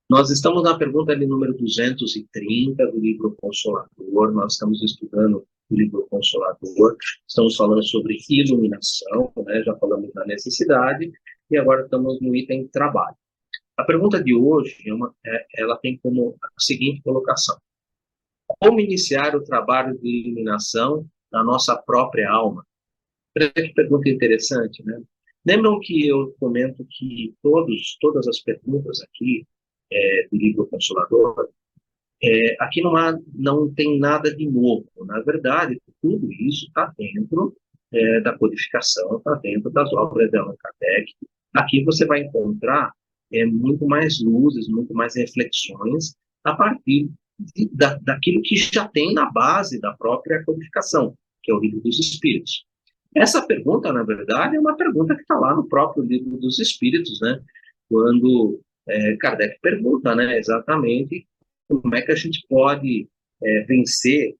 Nós estamos na pergunta de número 230 do livro Consolador. Nós estamos estudando o livro Consolador, estamos falando sobre iluminação, né? Já falamos da necessidade, e agora estamos no item trabalho. A pergunta de hoje ela tem como a seguinte colocação: como iniciar o trabalho de iluminação da nossa própria alma? Que pergunta interessante, né? Lembram que eu comento que todas as perguntas aqui do livro Consolador, aqui não tem nada de novo. Na verdade, tudo isso está dentro da codificação, está dentro das obras de Allan Kardec. Aqui você vai encontrar muito mais luzes, muito mais reflexões a partir daquilo que já tem na base da própria codificação, que é o Livro dos Espíritos. Essa pergunta, na verdade, é uma pergunta que está lá no próprio Livro dos Espíritos, né? Quando Kardec pergunta, né, exatamente como é que a gente pode vencer,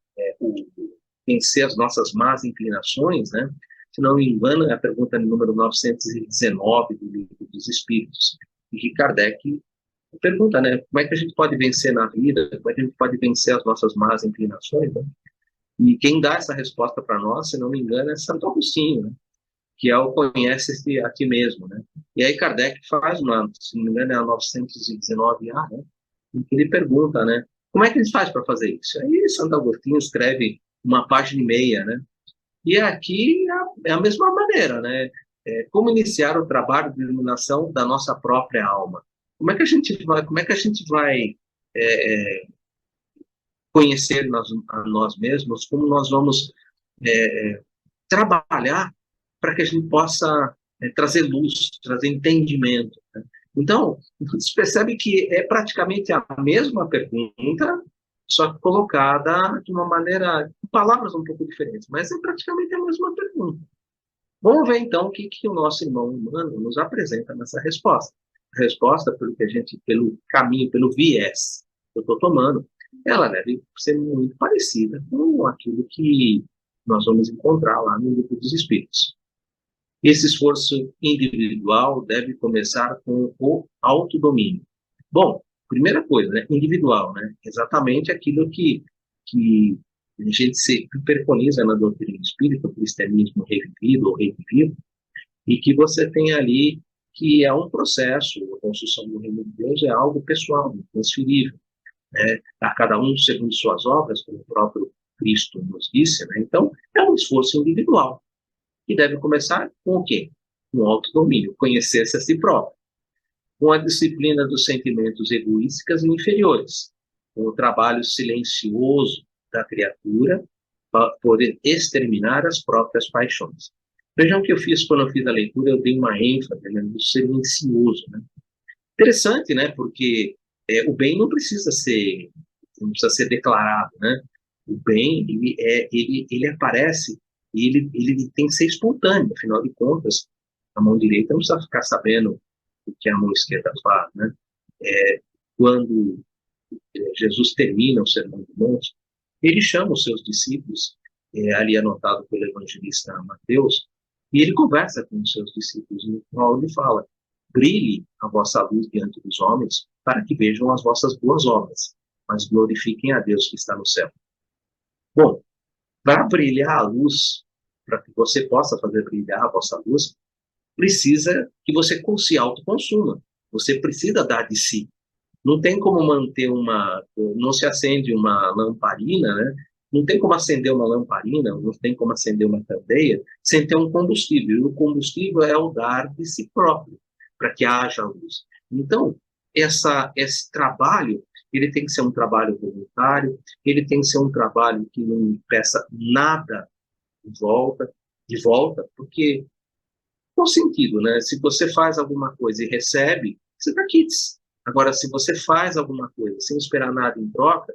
vencer as nossas más inclinações, né? Se não me engano, é a pergunta número 919 do Livro dos Espíritos, e que Kardec pergunta, né, como é que a gente pode vencer na vida, como é que a gente pode vencer as nossas más inclinações, né? E quem dá essa resposta para nós, se não me engano, é Santo Agostinho, né? Que é o conhece-se a ti mesmo, né? E aí Kardec faz uma, se não me engano, é a 919A, né? Em que ele pergunta, né? Como é que ele faz para fazer isso? Aí Santo Agostinho escreve uma página e meia, né? E aqui é a mesma maneira, né? Como iniciar o trabalho de iluminação da nossa própria alma? Como é que a gente vai conhecer a nós mesmos? Como nós vamos trabalhar para que a gente possa trazer luz, trazer entendimento, né? Então, você percebe que é praticamente a mesma pergunta, só que colocada de uma maneira, com palavras um pouco diferentes, mas é praticamente a mesma pergunta. Vamos ver então o que o nosso irmão humano nos apresenta nessa resposta. A resposta, pelo caminho, pelo viés que eu estou tomando, ela deve ser muito parecida com aquilo que nós vamos encontrar lá no Livro dos Espíritos. Esse esforço individual deve começar com o autodomínio. Bom, primeira coisa, né, individual, né, exatamente aquilo que a gente se preconiza na doutrina espírita, o cristianismo revivido ou revivido, e que você tem ali que é um processo, a construção do reino de Deus é algo pessoal, transferível, né, a cada um segundo suas obras, como o próprio Cristo nos disse, né? Então, é um esforço individual. E deve começar com o quê? Com o autodomínio, conhecer-se a si próprio, com a disciplina dos sentimentos egoísticos e inferiores, com o trabalho silencioso da criatura para poder exterminar as próprias paixões. Vejam o que eu fiz quando eu fiz a leitura, eu dei uma ênfase no silencioso, né? Interessante, né? Porque o bem não precisa ser declarado, né? O bem ele aparece e ele tem que ser espontâneo. Afinal de contas, a mão direita não precisa ficar sabendo o que a mão esquerda faz, né? Quando Jesus termina o Sermão do Monte, ele chama os seus discípulos, ali anotado pelo evangelista Mateus, e ele conversa com os seus discípulos, no qual ele fala: brilhe a vossa luz diante dos homens, para que vejam as vossas boas obras, mas glorifiquem a Deus que está no céu. Bom, para brilhar a luz, para que você possa fazer brilhar a vossa luz, precisa que você se autoconsuma. Você precisa dar de si. Não tem como manter não se acende uma lamparina, né? Não tem como acender uma lamparina, não tem como acender uma candeia sem ter um combustível. E o combustível é o dar de si próprio, para que haja luz. Então, esse trabalho, ele tem que ser um trabalho voluntário, ele tem que ser um trabalho que não peça nada de volta, porque qual sentido, né? Se você faz alguma coisa e recebe, você está quites. Agora, se você faz alguma coisa sem esperar nada em troca,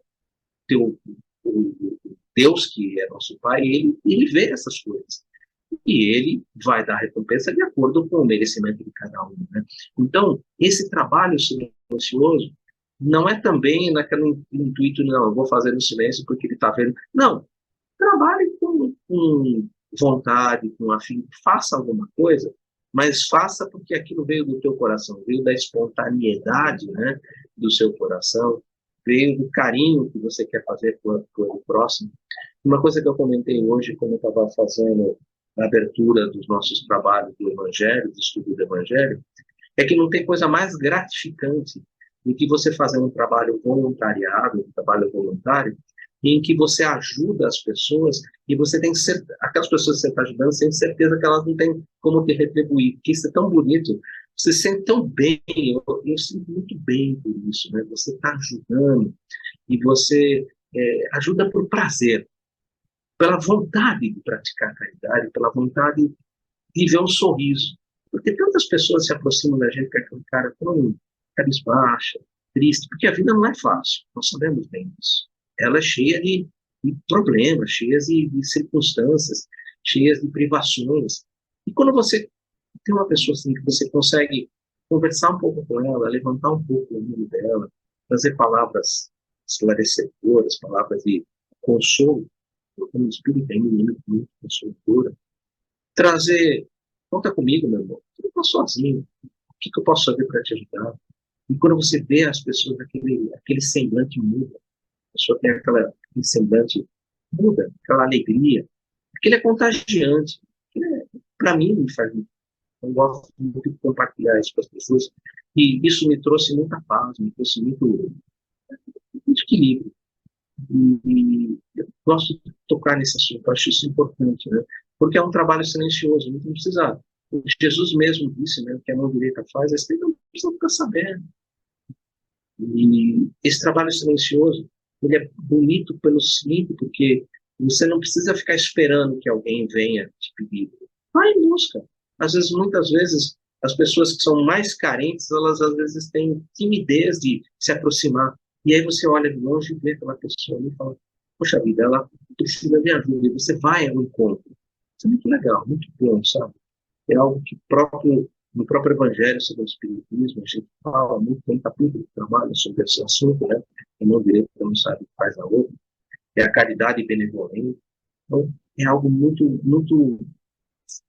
o Deus, que é nosso Pai, ele vê essas coisas. E ele vai dar recompensa de acordo com o merecimento de cada um, né? Então, esse trabalho silencioso não é também naquele intuito, não, eu vou fazer no silêncio porque ele está vendo. Não, trabalhe com vontade, com afim, faça alguma coisa, mas faça porque aquilo veio do teu coração, veio da espontaneidade, né? do seu coração, veio do carinho que você quer fazer o próximo. Uma coisa que eu comentei hoje, quando eu estava fazendo a abertura dos nossos trabalhos do Evangelho, do estudo do Evangelho, é que não tem coisa mais gratificante do que você fazer um trabalho voluntariado, um trabalho voluntário, em que você ajuda as pessoas e você tem certeza, aquelas pessoas que você está ajudando, você tem certeza que elas não têm como te retribuir, porque isso é tão bonito, você se sente tão bem, eu sinto muito bem por isso, né? Você está ajudando e você ajuda por prazer, pela vontade de praticar a caridade, pela vontade de ver um sorriso. Porque tantas pessoas se aproximam da gente com aquele cara tão cabisbaixa, triste, porque a vida não é fácil, nós sabemos bem disso. Ela é cheia de problemas, cheia de circunstâncias, cheia de privações. E quando você tem uma pessoa assim que você consegue conversar um pouco com ela, levantar um pouco o nível dela, trazer palavras esclarecedoras, palavras de consolo, como o Espírito tem muito consoladora, trazer, conta comigo, meu irmão, eu não estou sozinho, o que eu posso fazer para te ajudar? E quando você vê as pessoas, aquele semblante muda, a pessoa tem aquele semblante muda, aquela alegria, aquele é contagiante, para mim me faz muito. Eu gosto muito de compartilhar isso com as pessoas, e isso me trouxe muita paz, me trouxe muito equilíbrio. E eu gosto de tocar nesse assunto, eu acho isso importante, né? Porque é um trabalho silencioso, não precisa. Jesus mesmo disse, né, que a mão direita faz, a esquerda não precisa ficar sabendo. E esse trabalho silencioso, ele é bonito pelo seguinte, porque você não precisa ficar esperando que alguém venha te pedir. Vai em busca. Às vezes, muitas vezes, as pessoas que são mais carentes, elas às vezes têm timidez de se aproximar. E aí você olha de longe e vê aquela pessoa e fala, poxa vida, ela precisa de ajuda. E você vai ao encontro. Isso é muito legal, muito bom, sabe? É algo que no próprio Evangelho sobre o Espiritismo, a gente fala muito, tem capítulo que trabalha sobre esse assunto, né? Que não direito não sabe o que faz a outra. É a caridade benevolente. Então, é algo muito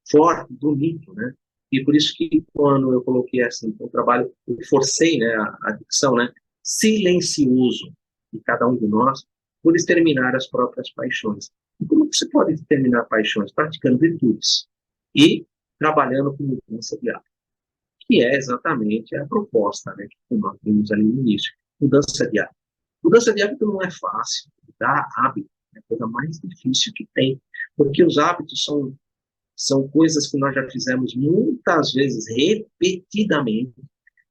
forte, bonito, né? E por isso que quando eu coloquei assim, o trabalho, eu forcei, né, a dicção, né, silencioso de cada um de nós, por exterminar as próprias paixões. E como você pode exterminar paixões? Praticando virtudes e trabalhando com mudança de hábito, que é exatamente a proposta, né, que nós vimos ali no início. Mudança de hábito. Mudança de hábito não é fácil. Dar hábito é a coisa mais difícil que tem, porque os hábitos são coisas que nós já fizemos muitas vezes, repetidamente,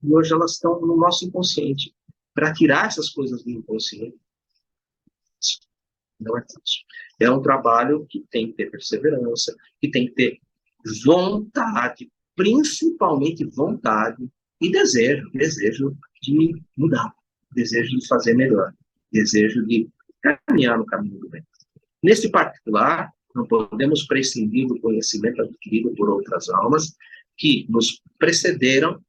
e hoje elas estão no nosso inconsciente. Para tirar essas coisas do inconsciente, não é fácil. É um trabalho que tem que ter perseverança, que tem que ter vontade, principalmente vontade e desejo de mudar, desejo de fazer melhor, desejo de caminhar no caminho do bem. Nesse particular, não podemos prescindir do conhecimento adquirido por outras almas que nos precederam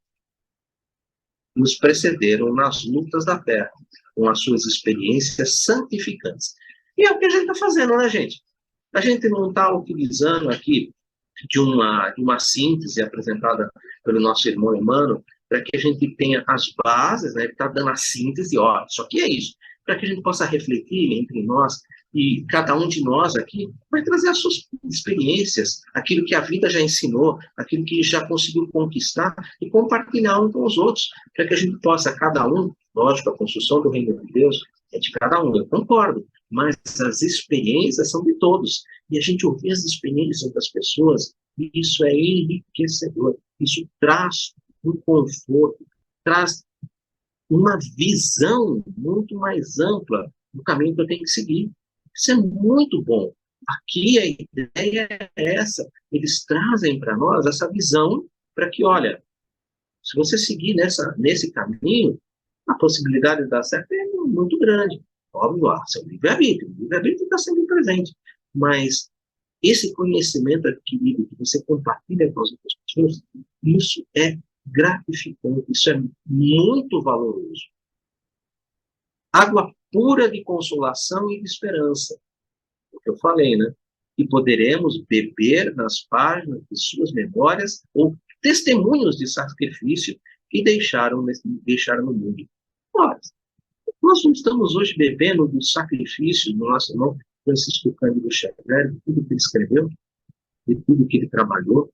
nas lutas da Terra, com as suas experiências santificantes. E é o que a gente está fazendo, né, gente? A gente não está utilizando aqui de uma síntese apresentada pelo nosso irmão Emmanuel, para que a gente tenha as bases, né? Ele está dando a síntese, ó, isso aqui é isso, para que a gente possa refletir entre nós, e cada um de nós aqui vai trazer as suas experiências, aquilo que a vida já ensinou, aquilo que já conseguiu conquistar, e compartilhar um com os outros, para que a gente possa, cada um, lógico, a construção do reino de Deus é de cada um, eu concordo, mas as experiências são de todos. E a gente ouvir as experiências das pessoas, isso é enriquecedor. Isso traz um conforto, traz uma visão muito mais ampla do caminho que eu tenho que seguir. Isso é muito bom. Aqui a ideia é essa. Eles trazem para nós essa visão para que, olha, se você seguir nesse caminho, a possibilidade de dar certo é muito grande. Óbvio, seu livre-arbítrio. O livre-arbítrio está sempre presente. Mas esse conhecimento adquirido que você compartilha com as outras pessoas, isso é gratificante, isso é muito valoroso. Água pura de consolação e de esperança. O que eu falei, né? E poderemos beber nas páginas de suas memórias ou testemunhos de sacrifício que deixaram no mundo. Ora, nós não estamos hoje bebendo do sacrifício do nosso irmão Francisco Cândido Xavier, de tudo que ele escreveu, de tudo que ele trabalhou.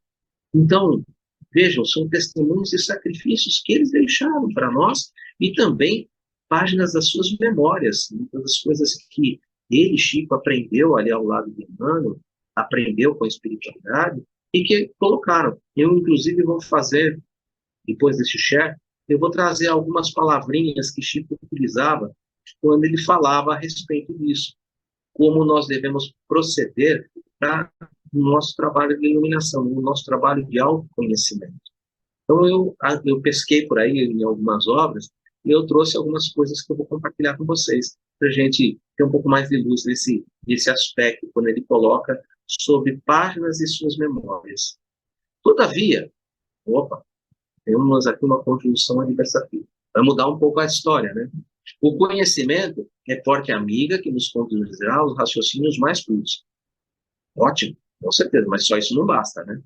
Então, vejam, são testemunhos e sacrifícios que eles deixaram para nós e também páginas das suas memórias, muitas das coisas que ele, Chico, aprendeu ali ao lado de Emmanuel, aprendeu com a espiritualidade e que colocaram. Eu, inclusive, vou fazer, depois desse share, eu vou trazer algumas palavrinhas que Chico utilizava quando ele falava a respeito disso, como nós devemos proceder para o nosso trabalho de iluminação, o nosso trabalho de autoconhecimento. Então, eu pesquei por aí em algumas obras e eu trouxe algumas coisas que eu vou compartilhar com vocês, para a gente ter um pouco mais de luz desse aspecto, quando ele coloca sobre páginas e suas memórias. Todavia, opa, temos aqui uma conjunção adversativa. Vai mudar um pouco a história, né? O conhecimento é forte amiga que nos conduzirá aos raciocínios mais puros. Ótimo, com certeza, mas só isso não basta, né?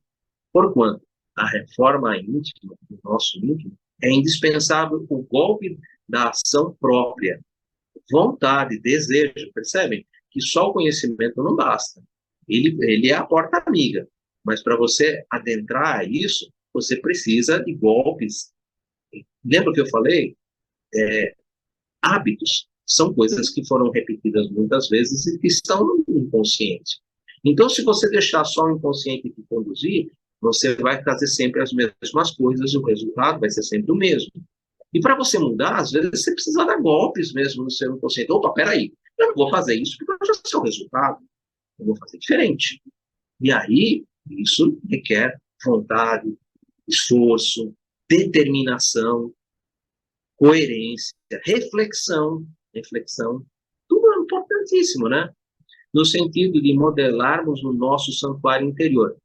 Porquanto a reforma íntima, do nosso íntimo, é indispensável o golpe da ação própria. Vontade, desejo, percebem? Que só o conhecimento não basta. Ele é a porta amiga, mas para você adentrar a isso, você precisa de golpes. Lembra que eu falei? Hábitos são coisas que foram repetidas muitas vezes e que estão no inconsciente. Então, se você deixar só o inconsciente te conduzir, você vai fazer sempre as mesmas coisas e o resultado vai ser sempre o mesmo. E para você mudar, às vezes você precisa dar golpes mesmo no seu inconsciente. Opa, peraí, eu não vou fazer isso porque eu já sei o resultado. Eu vou fazer diferente. E aí, isso requer vontade, esforço, determinação, coerência, reflexão, tudo é importantíssimo, né? No sentido de modelarmos o nosso santuário interior.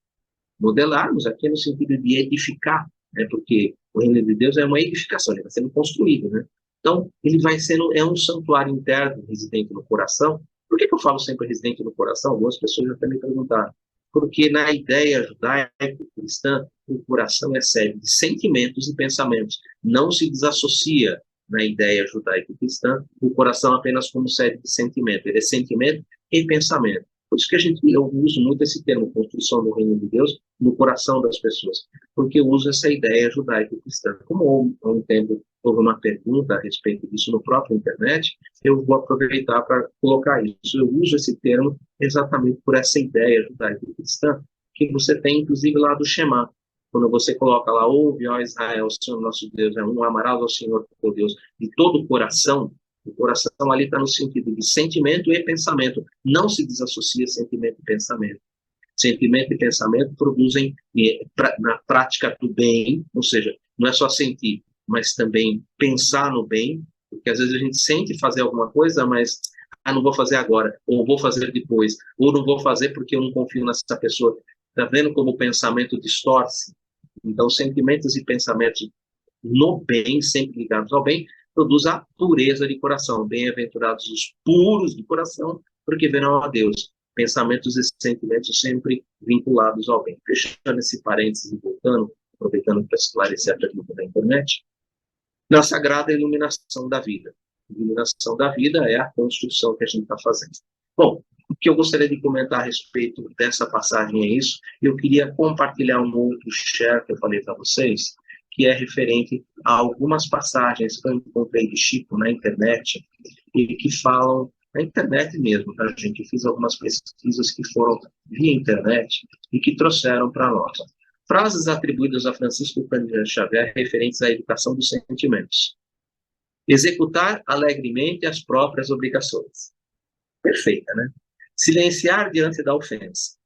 Modelarmos aqui no sentido de edificar, né? Porque o reino de Deus é uma edificação, ele vai sendo construído, né? Então, ele vai sendo, é um santuário interno residente no coração. Por que eu falo sempre residente no coração? Algumas pessoas já até me perguntaram. Porque na ideia judaico-cristã, o coração é sede de sentimentos e pensamentos. Não se desassocia na ideia judaico-cristã o coração apenas como sede de sentimento. Ele é sentimento e pensamento. Por isso que eu uso muito esse termo, construção do reino de Deus, no coração das pessoas. Porque eu uso essa ideia judaico-cristã. Como há um tempo houve uma pergunta a respeito disso no próprio internet, eu vou aproveitar para colocar isso. Eu uso esse termo exatamente por essa ideia judaico-cristã que você tem, inclusive, lá do Shema. Quando você coloca lá, ouve, ó Israel, o Senhor nosso Deus é um, amarás ao Senhor teu Deus de todo o coração ali está no sentido de sentimento e pensamento. Não se desassocia sentimento e pensamento. Sentimento e pensamento produzem, na prática do bem, ou seja, não é só sentir, mas também pensar no bem, porque às vezes a gente sente fazer alguma coisa, mas não vou fazer agora, ou vou fazer depois, ou não vou fazer porque eu não confio nessa pessoa. Está vendo como o pensamento distorce? Então, sentimentos e pensamentos no bem, sempre ligados ao bem, produz a pureza de coração. Bem-aventurados os puros de coração, porque verão a Deus. Pensamentos e sentimentos sempre vinculados ao bem. Fechando esse parênteses e voltando, aproveitando para esclarecer a pergunta da internet, na sagrada iluminação da vida. A iluminação da vida é a construção que a gente está fazendo. Bom, o que eu gostaria de comentar a respeito dessa passagem é isso. Eu queria compartilhar um outro share que eu falei para vocês, que é referente a algumas passagens que eu encontrei de Chico na internet e que falam, na internet mesmo, tá, gente? Eu fiz algumas pesquisas que foram via internet e que trouxeram para nós. Frases atribuídas a Francisco Cândido Xavier referentes à educação dos sentimentos. Executar alegremente as próprias obrigações. Perfeita, né? Silenciar diante da ofensa.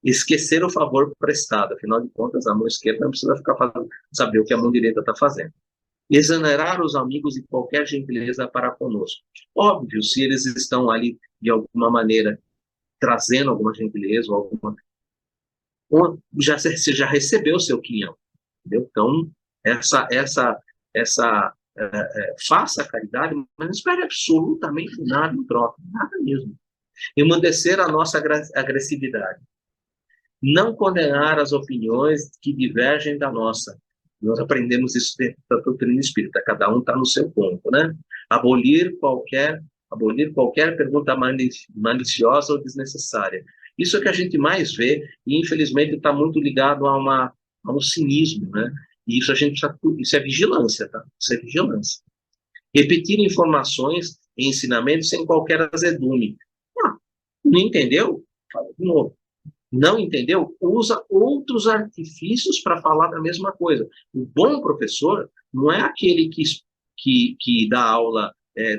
Esquecer o favor prestado. Afinal de contas, a mão esquerda não precisa ficar fazendo, saber o que a mão direita está fazendo. Exonerar os amigos de qualquer gentileza para conosco. Óbvio, se eles estão ali, de alguma maneira, trazendo alguma gentileza, ou você já recebeu o seu quinhão. Entendeu? Então, faça a caridade, mas não espere absolutamente nada em troca, nada mesmo. Emudecer a nossa agressividade. Não condenar as opiniões que divergem da nossa, Nós aprendemos isso dentro da doutrina espírita, cada um está no seu ponto, né? Abolir qualquer pergunta maliciosa ou desnecessária. Isso é que a gente mais vê, e infelizmente está muito ligado a um cinismo, né? E isso isso é vigilância, tá? Isso é vigilância. Repetir informações e ensinamentos sem qualquer azedume. Ah, não entendeu? Fala de novo. Não entendeu? Usa outros artifícios para falar da mesma coisa. O bom professor não é aquele que dá aula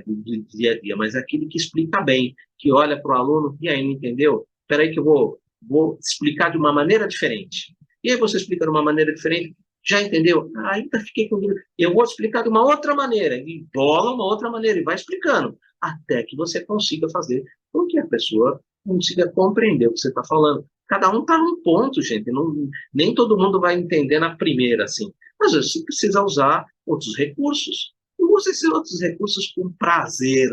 do dia a dia, mas é aquele que explica bem, que olha para o aluno, e aí, não entendeu? Espera aí que eu vou explicar de uma maneira diferente. E aí você explica de uma maneira diferente, já entendeu? Ainda fiquei com dúvida. Eu vou explicar de uma outra maneira, e bola uma outra maneira, e vai explicando, até que você consiga fazer com que a pessoa consiga compreender o que você está falando. Cada um está num ponto, gente. Nem todo mundo vai entender na primeira, assim. Mas você precisa usar outros recursos. Use esses outros recursos com prazer.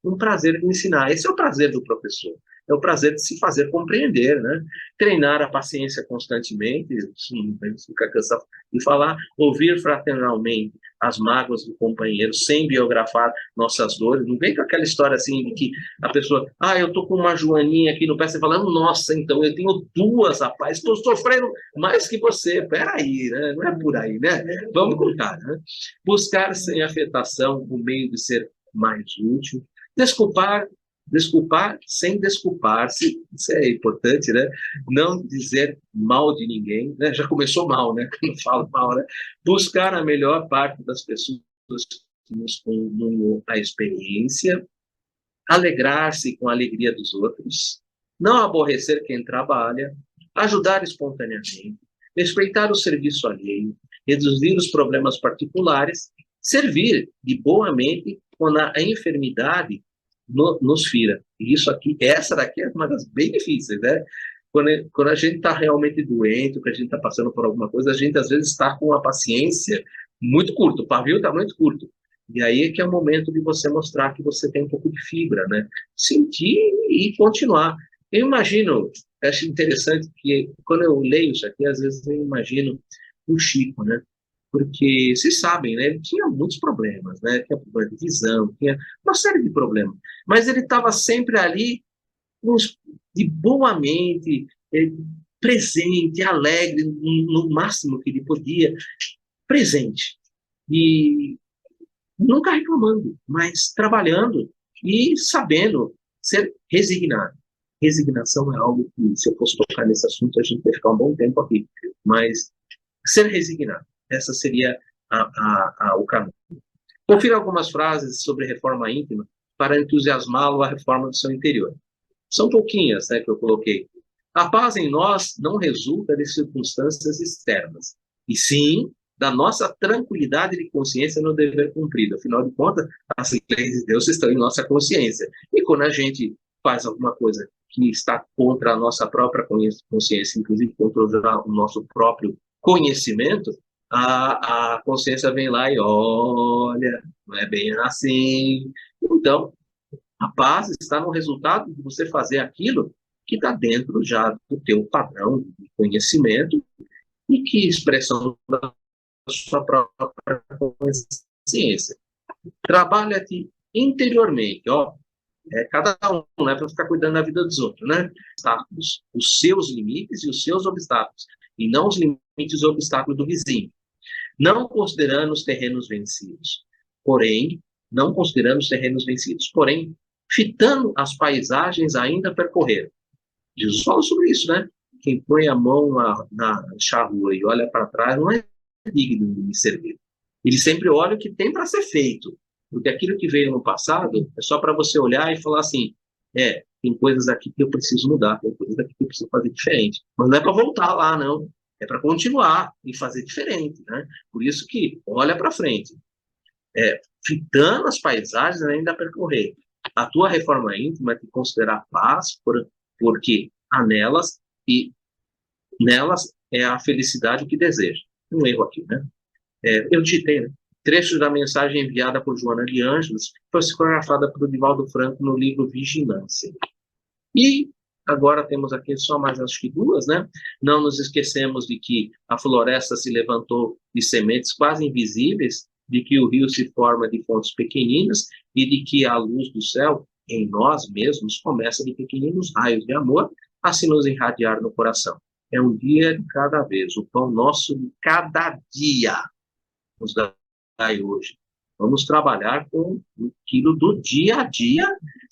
Um prazer de ensinar. Esse é o prazer do professor. É o prazer de se fazer compreender, né? Treinar a paciência constantemente, ficar cansado de falar, ouvir fraternalmente as mágoas do companheiro, sem biografar nossas dores. Não vem com aquela história assim de que a pessoa, eu tô com uma joaninha aqui no pé, você fala, nossa, então eu tenho duas, rapaz, estou sofrendo mais que você. Peraí, né? Não é por aí, né? Vamos com calma, né? Buscar sem afetação o meio de ser mais útil. Desculpar sem desculpar-se, isso é importante, né? Não dizer mal de ninguém, né? Já começou mal, né? Quando falo mal, né? Buscar a melhor parte das pessoas que nos conduzam a experiência, alegrar-se com a alegria dos outros, não aborrecer quem trabalha, ajudar espontaneamente, respeitar o serviço alheio, reduzir os problemas particulares, servir de boa mente quando a enfermidade nos fira. E isso aqui, essa daqui é uma das bem difíceis, né? Quando a gente está realmente doente, que a gente está passando por alguma coisa, a gente às vezes está com a paciência muito curta, o pavio está muito curto. E aí é que é o momento de você mostrar que você tem um pouco de fibra, né? Sentir e continuar. Eu imagino, acho interessante que quando eu leio isso aqui, às vezes eu imagino o Chico, né? Porque vocês sabem, né? Ele tinha muitos problemas, né? Tinha problema de visão, tinha uma série de problemas. Mas ele estava sempre ali, de boa mente, presente, alegre, no máximo que ele podia, presente. E nunca reclamando, mas trabalhando e sabendo ser resignado. Resignação é algo que, se eu fosse tocar nesse assunto, a gente vai ficar um bom tempo aqui. Mas ser resignado, essa seria o caminho. Confira algumas frases sobre reforma íntima para entusiasmá-lo à reforma do seu interior. São pouquinhas, né, que eu coloquei. A paz em nós não resulta de circunstâncias externas, e sim da nossa tranquilidade de consciência no dever cumprido. Afinal de contas, as leis de Deus estão em nossa consciência. E quando a gente faz alguma coisa que está contra a nossa própria consciência, inclusive contra o nosso próprio conhecimento, a consciência vem lá e olha, não é bem assim. Então, a paz está no resultado de você fazer aquilo que está dentro já do teu padrão de conhecimento e que expressão da sua própria consciência. Trabalha-te interiormente, ó. Cada um, não é para ficar cuidando da vida dos outros, né? Os seus limites e os seus obstáculos, e não os limites e obstáculos do vizinho. Não considerando os terrenos vencidos, porém, fitando as paisagens ainda a percorrer. Jesus fala sobre isso, né? Quem põe a mão na charrua e olha para trás não é digno de me servir. Ele sempre olha o que tem para ser feito, porque aquilo que veio no passado é só para você olhar e falar assim, tem coisas aqui que eu preciso mudar, tem coisas aqui que eu preciso fazer diferente. Mas não é para voltar lá, não. É para continuar e fazer diferente, né? Por isso que olha para frente. Fitando as paisagens ainda a percorrer. A tua reforma íntima é te considerar paz, porque há nelas, e nelas é a felicidade que deseja. Um erro aqui, né? Eu digitei, né? Trechos da mensagem enviada por Joana de Ângeles, foi psicografada por Divaldo Franco no livro Vigilância. E agora temos aqui só mais acho que duas, né? Não nos esquecemos de que a floresta se levantou de sementes quase invisíveis, de que o rio se forma de fontes pequeninas e de que a luz do céu em nós mesmos começa de pequeninos raios de amor a se nos irradiar no coração. É um dia de cada vez, o pão nosso de cada dia nos dai hoje. Vamos trabalhar com aquilo do dia a dia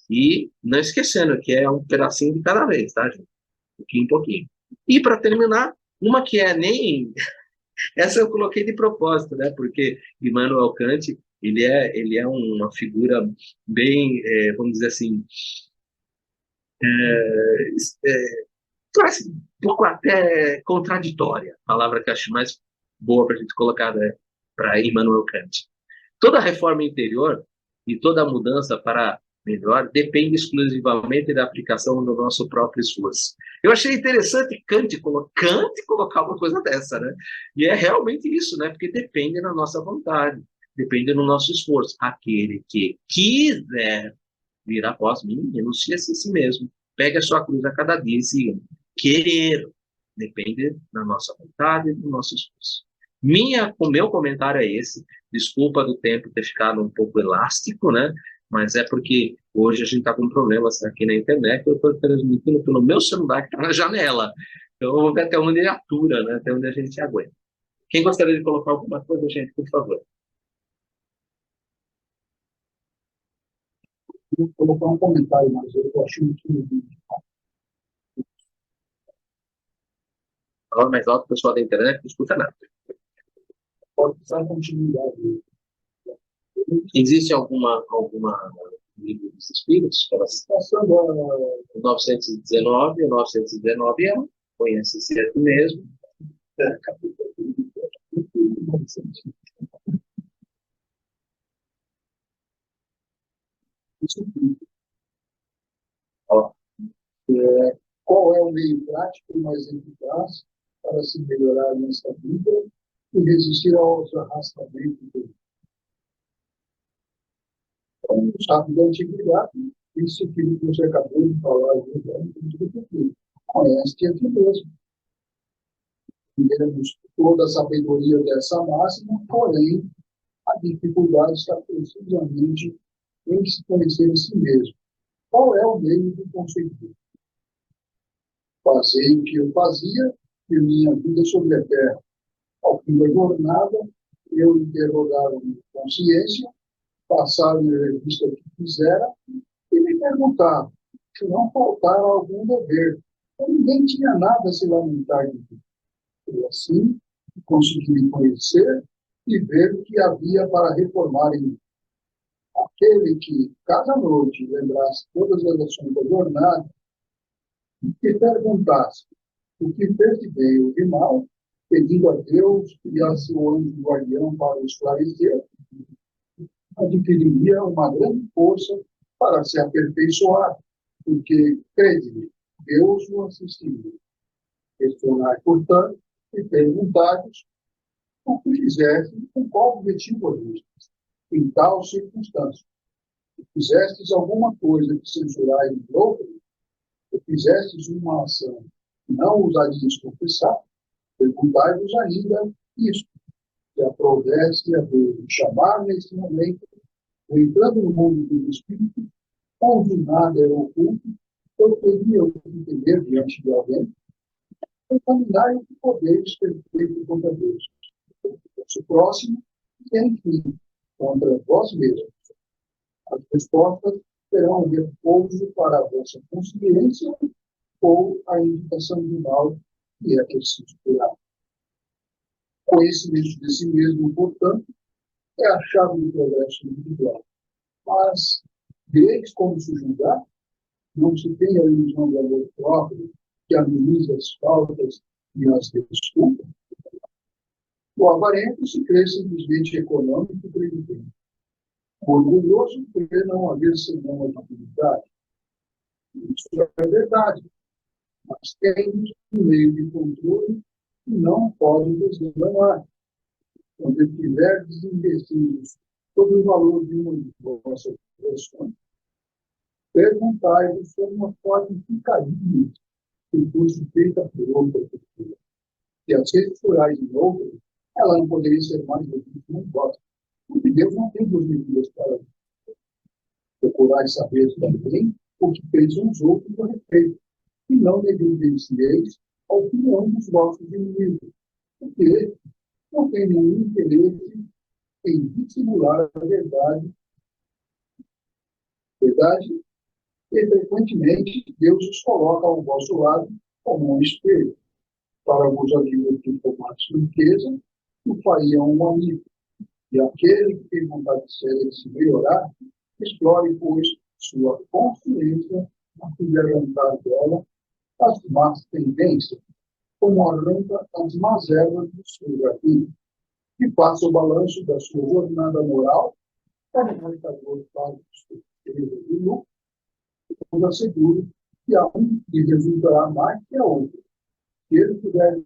e não esquecendo que é um pedacinho de cada vez, tá, gente? Pouquinho em pouquinho. E para terminar, uma que é nem... Essa eu coloquei de propósito, né? Porque Immanuel Kant, ele é uma figura bem, vamos dizer assim, quase um pouco até contraditória. A palavra que eu acho mais boa para a gente colocar, né, para Immanuel Kant. Toda reforma interior e toda mudança para melhor depende exclusivamente da aplicação do nosso próprio esforço. Eu achei interessante Kant colocar uma coisa dessa, né? E é realmente isso, né? Porque depende da nossa vontade, depende do nosso esforço. Aquele que quiser vir após mim, renuncie-se a si mesmo. Pegue a sua cruz a cada dia e siga. Querer depende da nossa vontade e do nosso esforço. O meu comentário é esse. Desculpa do tempo ter ficado um pouco elástico, né? Mas é porque hoje a gente está com problemas aqui na internet. Eu estou transmitindo pelo meu celular que está na janela. Então, eu vou ver até onde ele atura, né? Até onde a gente aguenta. Quem gostaria de colocar alguma coisa, gente, por favor? Vou colocar um comentário, mas eu acho muito... Fala mais alto, o pessoal da internet não escuta nada. Pode dar continuidade. Existe alguma livro dos Espíritos? Passando a 919, o 919 é conhece-se a ti mesmo. capítulo. Isso tudo. Ó, Qual é o meio prático mais eficaz para se melhorar nesta vida e resistir aos arrastamentos do sábio da antiguidade? Isso que você acabou de falar, conhece-te a ti mesmo. Temos toda a sabedoria dessa máxima, porém, a dificuldade está precisamente em se conhecer a si mesmo. Qual é o meio de conseguir? Fazer o que eu fazia e minha vida sobre a terra. Ao fim da jornada, eu interrogava minha consciência, passava na revista o que fizera e me perguntava se não faltava algum dever. Eu ninguém tinha nada a se lamentar de mim. E assim, consegui me conhecer e ver o que havia para reformar em mim. Aquele que, cada noite, lembrasse todas as ações da jornada e que perguntasse o que fez de bem ou de mal, pedindo a Deus que a seu anjo guardião para o esclarecer, adquiriria uma grande força para se aperfeiçoar, porque, crede-me, Deus o assistiria. Questionar, portanto, e perguntar-lhes o que fizeste e com qual objetivo agistes, em tal circunstância. Se fizestes alguma coisa que censurais em outro, se fizestes uma ação que não ousarias confessar, perguntai-vos ainda isto, se aprovesse a Deus chamar nesse momento, entrando no mundo do Espírito, onde nada é oculto, eu teria o que temer diante de alguém, examinar o que podeis ter feito contra Deus, o próximo e, enfim, contra vós mesmos. As respostas terão repouso para a vossa consciência ou a indicação de mal que é preciso curar. O conhecimento de si mesmo, portanto, é a chave do progresso individual. Mas, direis como se julgar? Não se tem a ilusão do amor próprio que ameniza as faltas e as desculpa? O avarento se crê simplesmente econômico e previdente. O orgulhoso crê não haver senão a dignidade. Isso é verdade, mas tem um meio de controle que não pode desenganar. Quando estiverdes investindo sobre o valor de uma de vossas ações, Perguntai-vos sobre uma fortificaria que fosse feita por outra pessoa. Se as redes rurais de novo, ela não poderia ser mais do que um gosta. Porque Deus não tem duas medidas para procurar saber também o que pensam os outros a respeito. E não negligencieis a opinião dos vossos inimigos. Porque não tem nenhum interesse em dissimular a verdade. Verdade? E frequentemente Deus os coloca ao vosso lado como um espelho, para vos advertir com mais riqueza, o faria um amigo. E aquele que tem vontade de se melhorar, explore, pois, sua consciência a fim de arrancar dela as más tendências, como arranca as más ervas do seu jardim, e faça o balanço da sua jornada moral, como o marcador faz o seu período de lucro, quando asseguro que a um lhe resultará mais que a outro. Se ele puder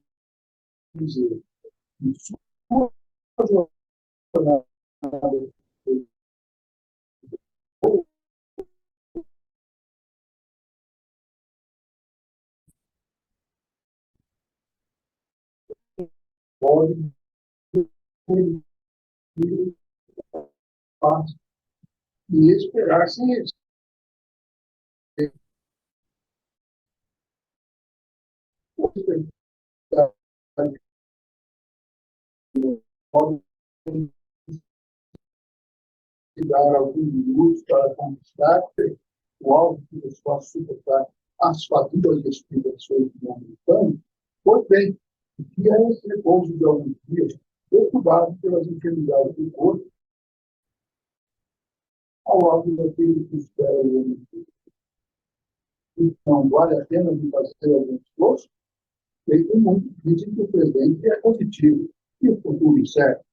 dizer que sua jornada pode e esperar sem eles. Pode dar alguns minutos para conquistar o alvo que você possa suportar as fadigas e as privações do americano. Pois bem, que é esse repouso de alguns dias, preocupado pelas enfermidades do corpo, ao lado daquele que espera o homem. Então, vale a pena de fazer alguns esforço? Feito muito, dizem que o presente é positivo e o futuro incerto.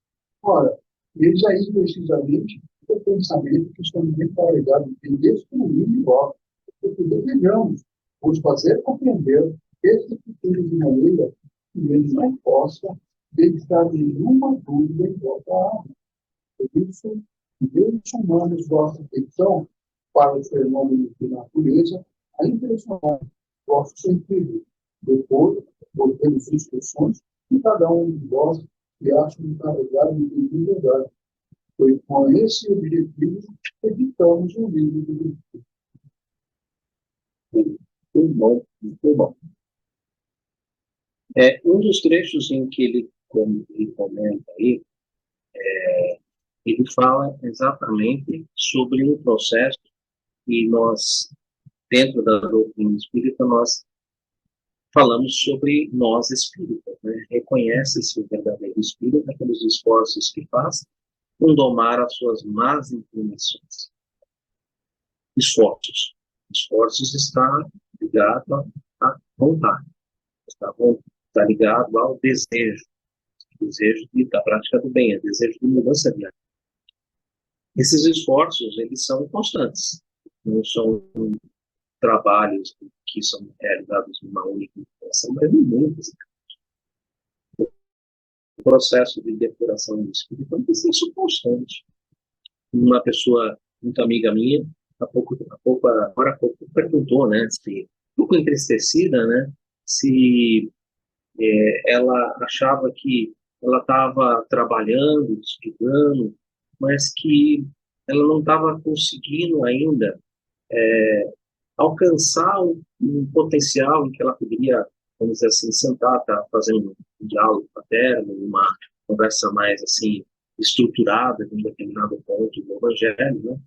Ora, eis aí precisamente o pensamento que estamos encarregados de destruir de volta, porque desejamos vos fazer compreender esse futuro de maneira que ele não possa deixar nenhuma dúvida em vossa alma. Por isso, Deus chamando vossa atenção para os fenômenos de natureza, a impressionar vosso sentido. Depois, voltemos instruções que cada um de vós se acha encarregado de divulgar. Foi com esse objetivo que editamos o livro do Espírito. Muito bom, muito bom. Um dos trechos em que ele comenta aí, ele fala exatamente sobre um processo que nós, dentro da doutrina espírita, nós falamos sobre nós espíritas, né? Reconhece-se o verdadeiro espírita pelos esforços que faz em domar as suas más inclinações. Esforços está ligado à vontade, está ligado ao desejo da prática do bem, desejo de mudança de vida. Esses esforços, eles são constantes, não são trabalhos que são realizados numa única intenção, mas em muitas. O processo de depuração do espírito é um processo constante. Uma pessoa muito amiga minha, agora há pouco perguntou, né, se, um pouco entristecida, né, se ela achava que ela estava trabalhando, estudando, mas que ela não estava conseguindo ainda alcançar um potencial em que ela poderia, vamos dizer assim, sentar, tá, fazendo um diálogo fraterno, uma conversa mais assim estruturada de um determinado ponto do Evangelho, né?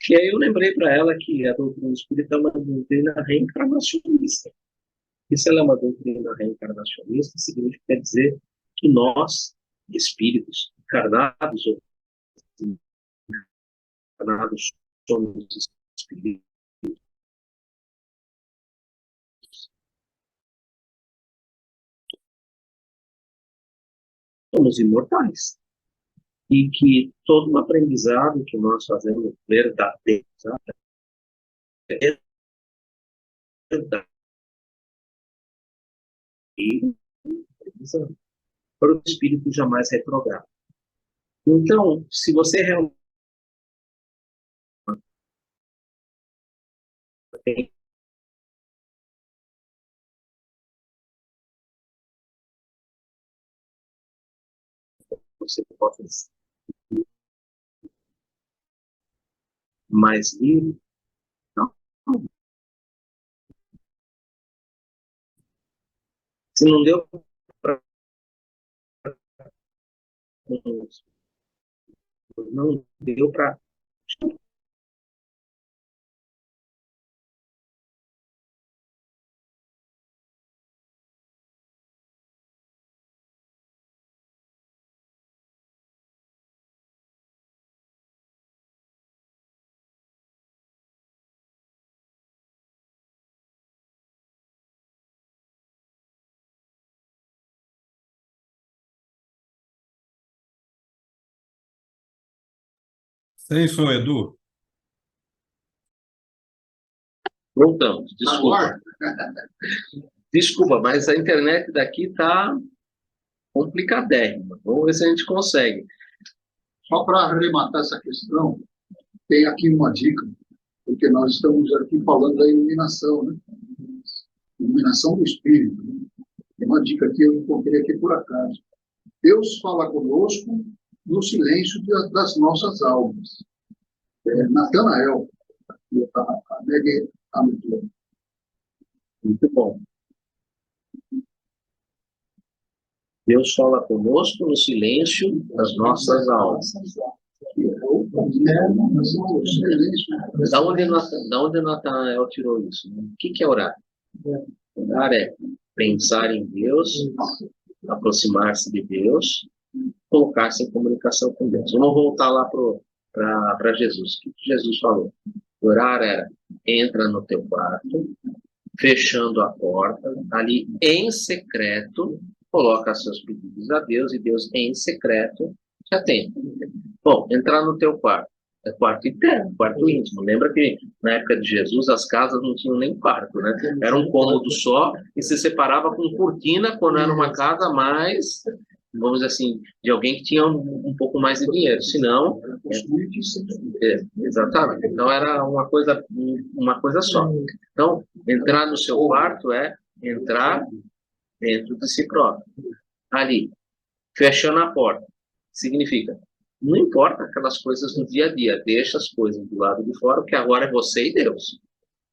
E aí eu lembrei para ela que a doutrina espírita é uma doutrina reencarnacionista. E se ela é uma doutrina reencarnacionista, significa quer dizer que nós, espíritos, encarnados ou encarnados, somos espíritos, somos imortais. E que todo o aprendizado que nós fazemos verdadeiro, é verdade. E para o espírito jamais retrograr. Então, se você realmente você possa ser mais livre. Não. Se não deu para não deu para Sem som, Edu. voltamos. Desculpa. Desculpa, mas a internet daqui está complicadérrima. Vamos ver se a gente consegue. Só para arrematar essa questão, tem aqui uma dica, porque nós estamos aqui falando da iluminação, né? Iluminação do Espírito. Né? Tem uma dica que eu encontrei aqui por acaso. Deus fala conosco no silêncio das nossas almas. Natanael, a Meg Hamilton. Muito bom. Deus fala conosco no silêncio das nossas almas. Da onde Natanael tirou isso? O que é orar? Orar é pensar em Deus, aproximar-se de Deus, colocar-se em comunicação com Deus. Vamos voltar lá para Jesus. O que Jesus falou? Orar era, entra no teu quarto, fechando a porta, ali em secreto, coloca seus pedidos a Deus e Deus em secreto te atende. Bom, entrar no teu quarto. É quarto interno, quarto íntimo. Lembra que na época de Jesus as casas não tinham nem quarto, né? Era um cômodo só e se separava com cortina quando era uma casa mais, vamos dizer assim, de alguém que tinha um pouco mais de dinheiro. Senão, exatamente. Então era uma coisa só. Então, entrar no seu quarto é entrar dentro de si próprio. Ali, fechando a porta, significa, não importa aquelas coisas no dia a dia, deixa as coisas do lado de fora, porque agora é você e Deus.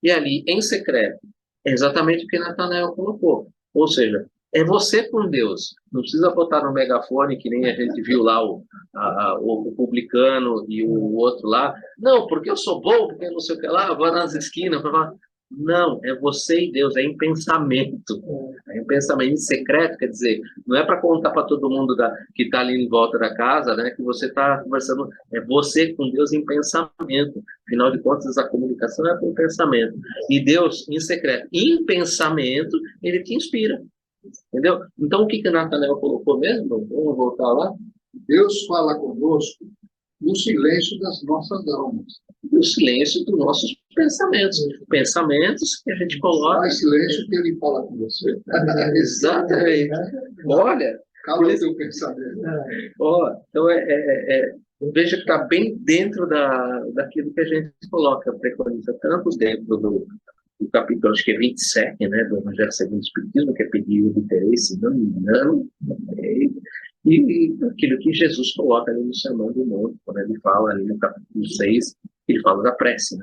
E ali, em secreto, é exatamente o que Natanael colocou. Ou seja, é você com Deus. Não precisa botar no megafone, que nem a gente viu lá o publicano e o outro lá. Não, porque eu sou bom, porque eu não sei o que lá, vou nas esquinas. Não, é você e Deus, é em pensamento. É em pensamento, em secreto, quer dizer, não é para contar para todo mundo que está ali em volta da casa, né, que você está conversando, é você com Deus em pensamento. Afinal de contas, a comunicação é com pensamento. E Deus, em secreto, em pensamento, ele te inspira. Entendeu? Então, o que Natanael colocou mesmo? Vamos voltar lá? Deus fala conosco no silêncio das nossas almas. No silêncio dos nossos pensamentos. Pensamentos que a gente coloca. Faz silêncio que ele fala com você. Exatamente. Olha. Cala o teu pensamento. Então, veja que está bem dentro daquilo que a gente coloca, preconiza, tanto dentro do capítulo, acho que é 27, né, do Evangelho segundo o Espiritismo, que é pedir o interesse, se não me engano, e aquilo que Jesus coloca ali no Sermão do Monte, quando ele fala ali no capítulo 6, ele fala da prece,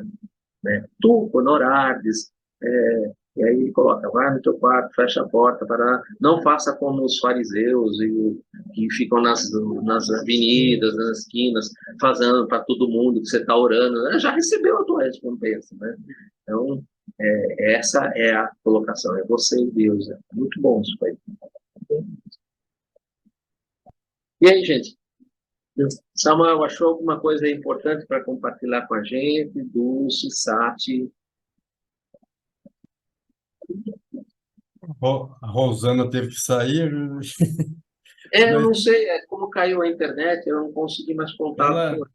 né? Tu, quando orares, e aí ele coloca, vai no teu quarto, fecha a porta, não faça como os fariseus que ficam nas avenidas, nas esquinas, fazendo para todo mundo que você está orando, né? Já recebeu a tua recompensa, né? Então, essa é a colocação, é você e Deus, é muito bom isso aí. E aí, gente? Samuel, achou alguma coisa importante para compartilhar com a gente? Dulce, Sati? A Rosana teve que sair. Eu não sei, como caiu a internet, eu não consegui mais contato.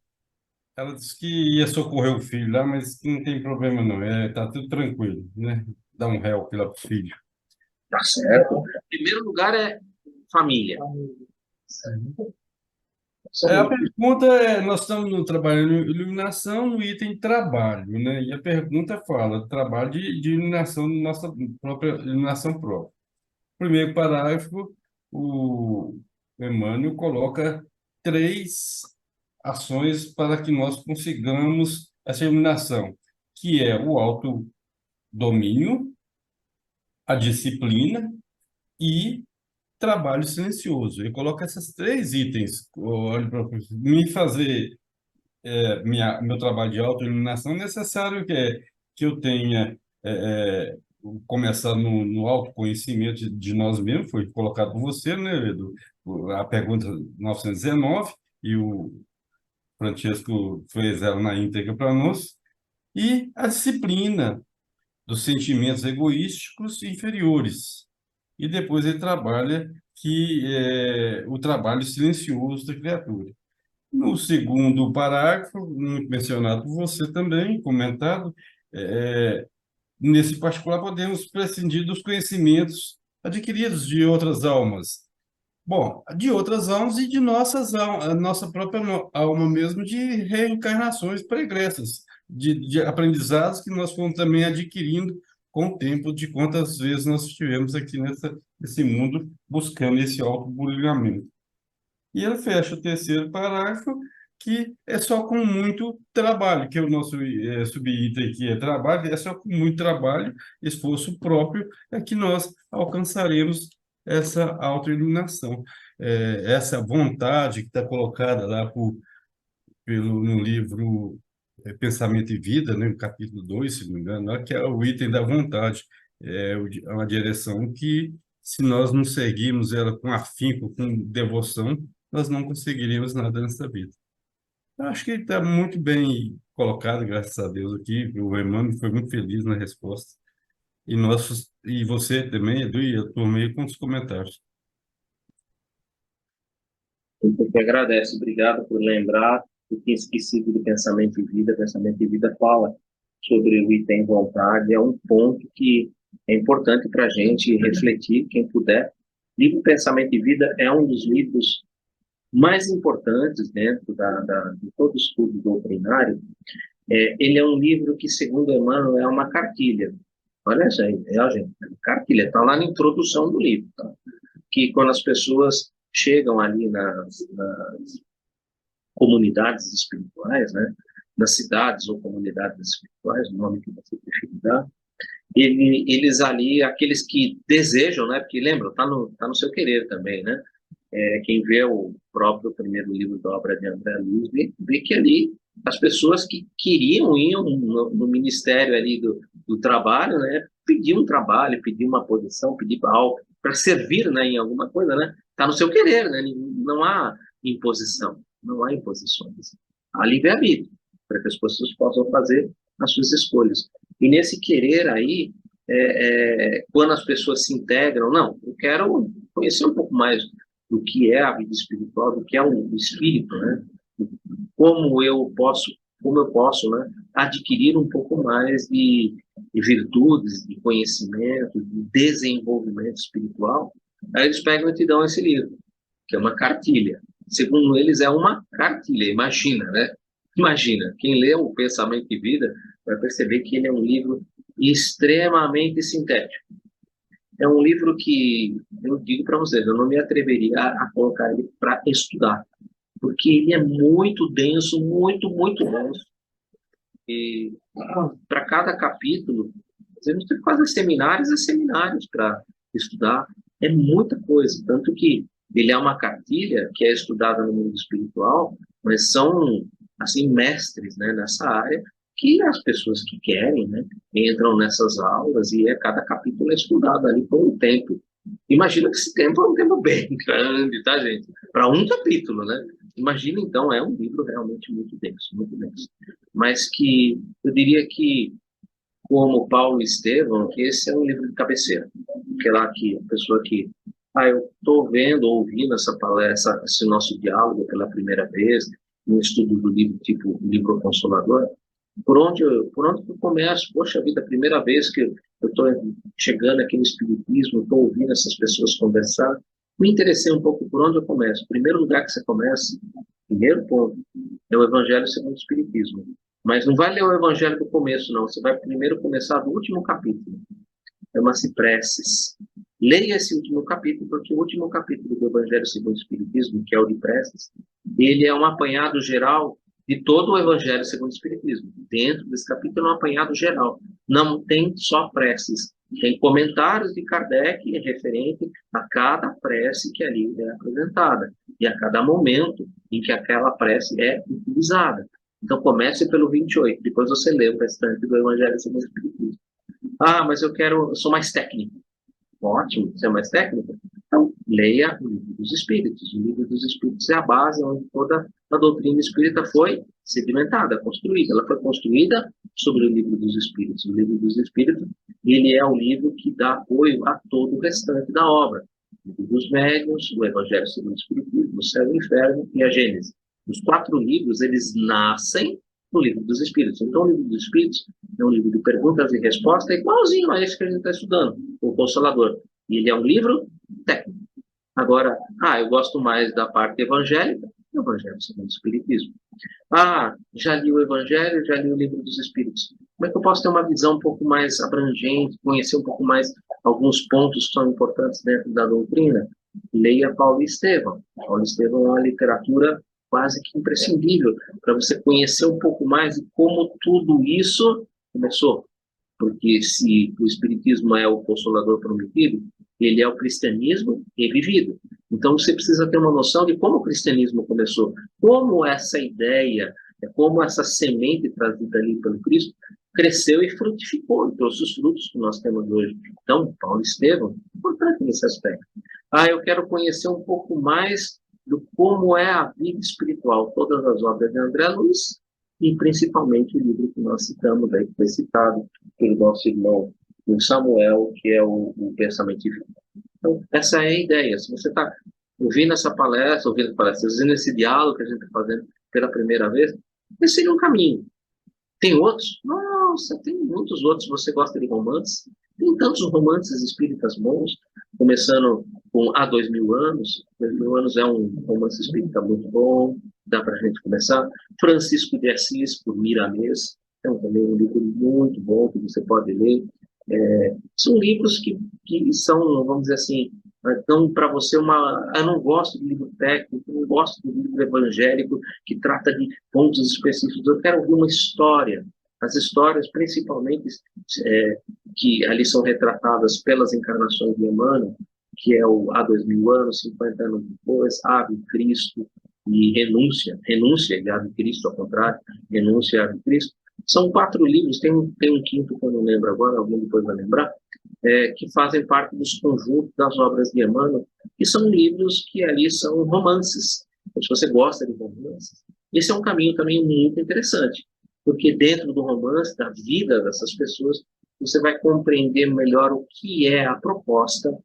Ela disse que ia socorrer o filho lá, mas que não tem problema não, tá tudo tranquilo, né? Dá um help lá pro filho. Tá certo. Em primeiro lugar é família. A pergunta é, nós estamos no trabalho de iluminação, no item trabalho, né? E a pergunta fala, trabalho de iluminação, nossa própria iluminação própria. Primeiro parágrafo, o Emmanuel coloca 3 ações para que nós consigamos essa iluminação, que é o autodomínio, a disciplina e trabalho silencioso. Ele coloca esses 3 itens. Olha, me fazer meu trabalho de autoiluminação é necessário que eu tenha começar no autoconhecimento de nós mesmos, foi colocado por você, né, Edu? A pergunta 919, e o Francesco fez ela na íntegra para nós, e a disciplina dos sentimentos egoísticos inferiores. E depois ele trabalha o trabalho silencioso da criatura. No segundo parágrafo, muito mencionado por você também, comentado, nesse particular podemos prescindir dos conhecimentos adquiridos de outras almas. Bom, de outras almas e de nossas almas, a nossa própria alma mesmo, de reencarnações pregressas, de aprendizados que nós fomos também adquirindo com o tempo, de quantas vezes nós estivemos aqui nesse mundo buscando esse autobulhamento. E ele fecha o terceiro parágrafo, que é só com muito trabalho, que é o nosso subitem aqui é trabalho, é só com muito trabalho, esforço próprio, é que nós alcançaremos essa autoiluminação. Essa vontade que está colocada lá no livro Pensamento e Vida, né, no capítulo 2, se não me engano, lá, que é o item da vontade. É uma direção que, se nós não seguirmos ela com afinco, com devoção, nós não conseguiríamos nada nessa vida. Eu acho que está muito bem colocado, graças a Deus, aqui. O Emmanuel foi muito feliz na resposta. E você também, Edu, e eu tomei com os comentários. Eu que agradeço, obrigado por lembrar. Eu tinha esquecido do Pensamento e Vida. Pensamento e Vida fala sobre o item vontade, é um ponto que é importante para a gente refletir, quem puder. O livro Pensamento e Vida é um dos livros mais importantes dentro de todo estudo doutrinário. Ele é um livro que, segundo Emmanuel, é uma cartilha. Olha, gente, cartilha, está lá na introdução do livro, tá? Que quando as pessoas chegam ali nas comunidades espirituais, né, nas cidades ou comunidades espirituais, o nome que você preferir dar, eles ali, aqueles que desejam, né, porque lembra, está no seu querer também, né, quem vê o próprio primeiro livro da obra de André Luiz, vê que ali as pessoas que queriam ir no ministério ali do trabalho, né, pedir um trabalho, pedir uma posição, pedir algo para servir, né, em alguma coisa, né, está no seu querer, né, não há imposição, não há imposições, há livre-arbítrio, para que as pessoas possam fazer as suas escolhas. E nesse querer aí, quando as pessoas se integram, não, eu quero conhecer um pouco mais do que é a vida espiritual, do que é o espírito, né? Como eu posso, né, adquirir um pouco mais de virtudes, de conhecimento, de desenvolvimento espiritual. Aí eles pegam e te dão esse livro, que é uma cartilha. Segundo eles, é uma cartilha, imagina, né? Imagina, quem lê o Pensamento e Vida vai perceber que ele é um livro extremamente sintético. É um livro que, eu digo para vocês, eu não me atreveria a colocar ele para estudar, porque ele é muito denso, muito, muito denso. E para cada capítulo, temos que fazer seminários e seminários para estudar. É muita coisa, tanto que ele é uma cartilha que é estudada no mundo espiritual, mas são, assim, mestres, né, nessa área, que as pessoas que querem, né, entram nessas aulas e cada capítulo é estudado ali por um tempo. Imagina que esse tempo é um tempo bem grande, tá, gente? Para um capítulo, né? Imagina, então, é um livro realmente muito denso, muito denso. Mas que, eu diria que, como Paulo e Estevão, esse é um livro de cabeceira. Aquela que, a pessoa que, eu estou vendo, ouvindo essa palestra, esse nosso diálogo pela primeira vez, um estudo do livro, tipo Livro Consolador, por onde eu começo? Poxa vida, a primeira vez que eu estou chegando aqui no Espiritismo, estou ouvindo essas pessoas conversar, Me interessei um pouco por onde eu começo. O primeiro lugar que você começa, primeiro ponto, é o Evangelho segundo o Espiritismo. Mas não vai ler o Evangelho do começo, não. Você vai primeiro começar do último capítulo. Chama-se Preces. Leia esse último capítulo, porque o último capítulo do Evangelho segundo o Espiritismo, que é o de Preces, ele é um apanhado geral de todo o Evangelho segundo o Espiritismo. Dentro desse capítulo é um apanhado geral. Não tem só preces. Tem comentários de Kardec referente a cada prece que ali é apresentada e a cada momento em que aquela prece é utilizada. Então comece pelo 28, depois você lê o restante do Evangelho segundo o Espiritismo. Ah, mas eu sou mais técnico. Ótimo, você é mais técnico? Então, leia o Livro dos Espíritos. O Livro dos Espíritos é a base onde toda a doutrina espírita foi sedimentada, construída. Ela foi construída sobre o Livro dos Espíritos. O Livro dos Espíritos, ele é o livro que dá apoio a todo o restante da obra. O Livro dos Médiuns, o Evangelho segundo o Espiritismo, o Céu e o Inferno e a Gênese. Os 4 livros, eles nascem no Livro dos Espíritos. Então, o Livro dos Espíritos é um livro de perguntas e respostas igualzinho a esse que a gente está estudando, o Consolador. E ele é um livro técnico. Agora, eu gosto mais da parte evangélica, o Evangelho segundo o Espiritismo. Já li o Evangelho, já li o Livro dos Espíritos. Como é que eu posso ter uma visão um pouco mais abrangente, conhecer um pouco mais alguns pontos que são importantes dentro da doutrina? Leia Paulo e Estevão. Paulo e Estevão é uma literatura quase que imprescindível para você conhecer um pouco mais de como tudo isso começou. Porque se o Espiritismo é o Consolador prometido, ele é o cristianismo revivido. Então você precisa ter uma noção de como o cristianismo começou, como essa ideia, como essa semente trazida ali pelo Cristo cresceu e frutificou e trouxe os frutos que nós temos hoje. Então, Paulo e Estevão, importante nesse aspecto. Eu quero conhecer um pouco mais do como é a vida espiritual, todas as obras de André Luiz, e principalmente o livro que nós citamos, aí, que foi citado pelo nosso irmão Samuel, que é o Pensamento Divino. Então, essa é a ideia. Se você está ouvindo essa palestra, ouvindo esse diálogo que a gente está fazendo pela primeira vez, esse seria um caminho. Tem outros? Nossa, tem muitos outros. Você gosta de romances? Tem tantos romances espíritas bons, começando com Há 2000 anos. 2000 anos é um romance espírita muito bom, dá para a gente começar. Francisco de Assis, por Miramês, é também um livro muito bom que você pode ler. São livros que são, vamos dizer assim, dão para você eu não gosto de livro técnico, eu não gosto de livro evangélico que trata de pontos específicos, eu quero ouvir uma história. As histórias, principalmente, que ali são retratadas pelas encarnações de Emmanuel, que é o Há 2000 anos, 50 anos depois, Ave Cristo e Renúncia e Ave Cristo, ao contrário, Renúncia e Ave Cristo. São 4 livros, tem um quinto que eu não lembro agora, alguém depois vai lembrar, que fazem parte dos conjuntos das obras de Emmanuel, que são livros que ali são romances. Então, se você gosta de romances, esse é um caminho também muito interessante, porque dentro do romance, da vida dessas pessoas, você vai compreender melhor o que é a proposta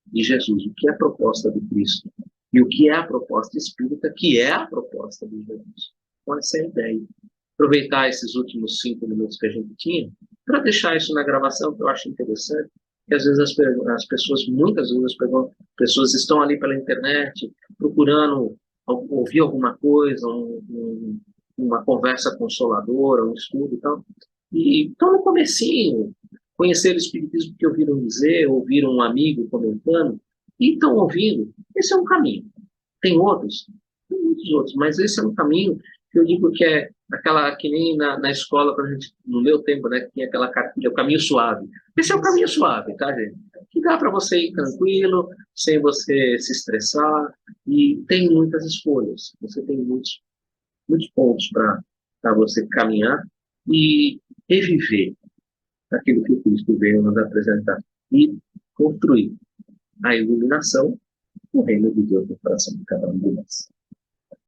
de Jesus, o que é a proposta de Cristo, e o que é a proposta espírita, que é a proposta de Jesus. Então, essa é a ideia. Aproveitar esses últimos 5 minutos que a gente tinha, para deixar isso na gravação, que eu acho interessante, que às vezes as pessoas, muitas vezes, pessoas estão ali pela internet, procurando ouvir alguma coisa, uma conversa consoladora, um estudo e tal, e estão no comecinho, conheceram o Espiritismo que ouviram dizer, ouviram um amigo comentando, e estão ouvindo. Esse é um caminho. Tem outros? Tem muitos outros, mas esse é um caminho que eu digo que é aquela, que nem na escola, pra gente, no meu tempo, né, que tinha aquela cartilha, o caminho suave. Esse é o caminho suave, tá, gente? Que dá para você ir tranquilo, sem você se estressar, e tem muitas escolhas. Você tem muitos pontos para você caminhar e reviver aquilo que o Cristo veio nos apresentar e construir a iluminação, o reino de Deus no coração de cada um de nós.